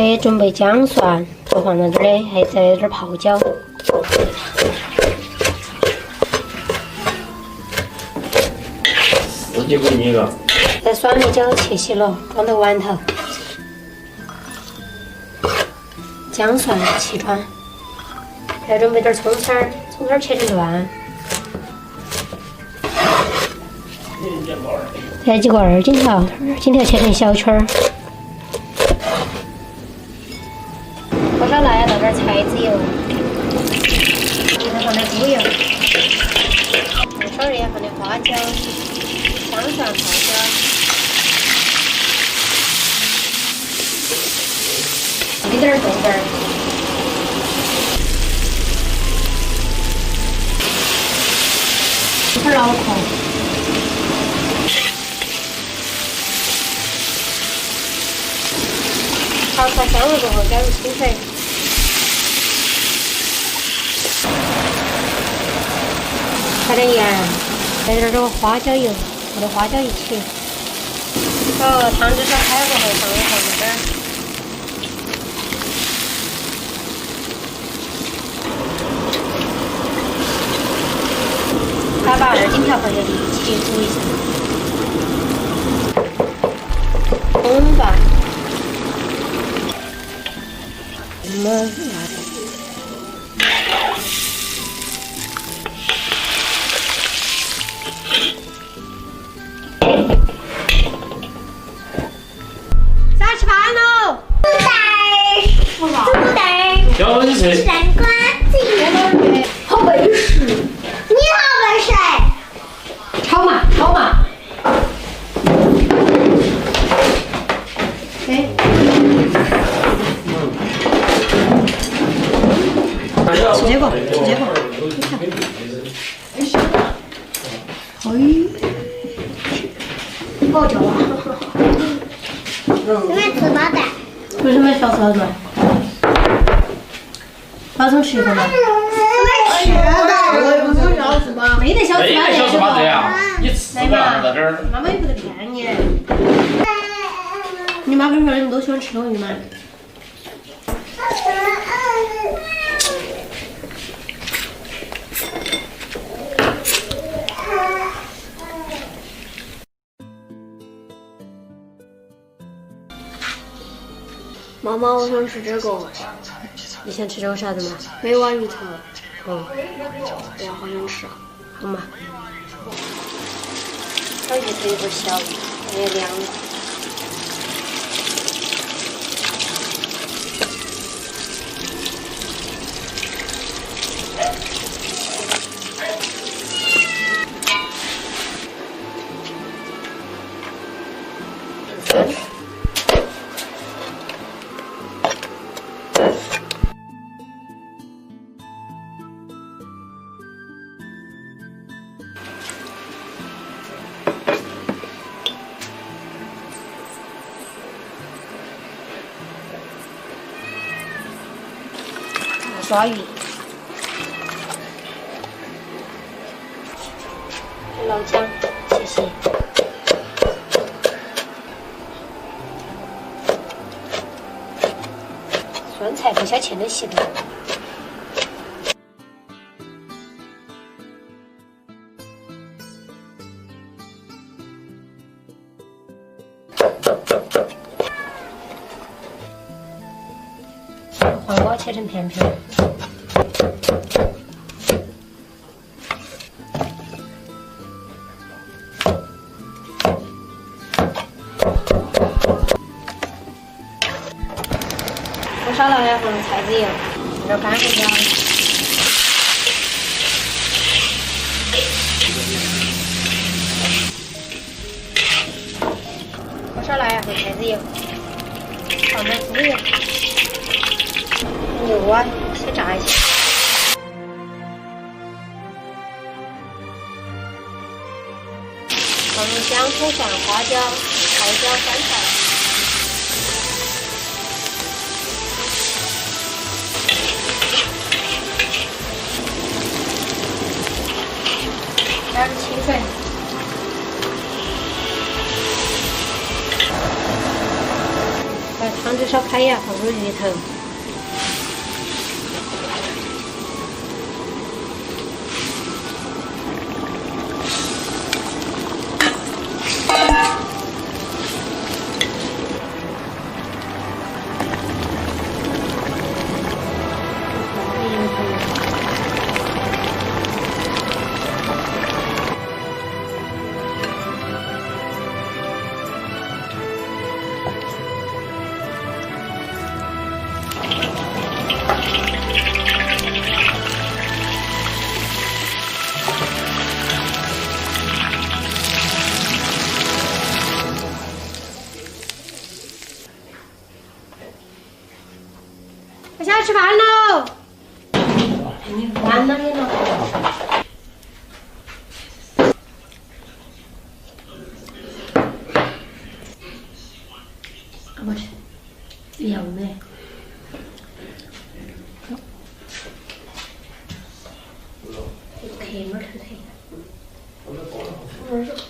水准备姜蒜，都放到这儿的，还在这儿泡脚。自己给你个。在酸梅椒切细了，装到碗头。姜蒜切穿，再准备点葱丝儿，葱丝儿切成段。来几个二荆条，二荆条切成小圈儿。火烧腊鸭倒点菜籽油，里头放点猪油，烧热放点花椒、姜蒜泡椒，一点豆瓣儿，一块老壳。炒出香味过后，加入清水，加点盐，再点这个花椒油，和这花椒一起。汤汁烧开过后，放这边。再把二荆条放进去一起煮一下。葱吧。什么辣的？咋吃饭喽？猪蛋，小几岁？南瓜子，好背时。你好本事。炒嘛，炒嘛。哎。吃这个，吃这个，你看。嘿，好叫啊！你们吃包蛋。为什么小时候做？早上吃过吗？吃的。没得小吃包小吃包对蛋。啊，你吃过了在这儿。妈妈又不得骗你。你妈不是说你们都喜欢吃龙鱼吗？妈妈，我想吃这个。你想吃这个啥子嘛？美蛙鱼头。哦，我好想吃啊。好嘛。它鱼头有点小，也凉了。抓鱼，老姜，谢谢。酸菜不小切的细的。黄瓜切成片片。火烧腊鸭放菜籽油，这点干胡椒。火烧腊鸭放菜籽油，放点猪油。牛啊，先炸一下。放入姜、葱、蒜、花椒、泡椒、酸菜。加入清水。把汤汤汁烧开呀，放入鱼头。我下来吃饭喽！完了你了。我吃，凉的。黑门儿头头。我是黑。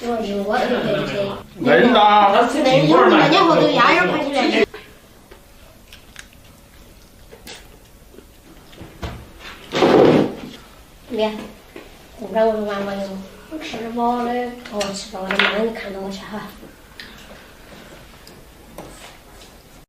我有我这个这。嫩的，那一会儿人家后头鸭眼盘起来。面，不然我就玩玩哟。我吃饱了。哦，吃饱了，慢慢看到我去哈。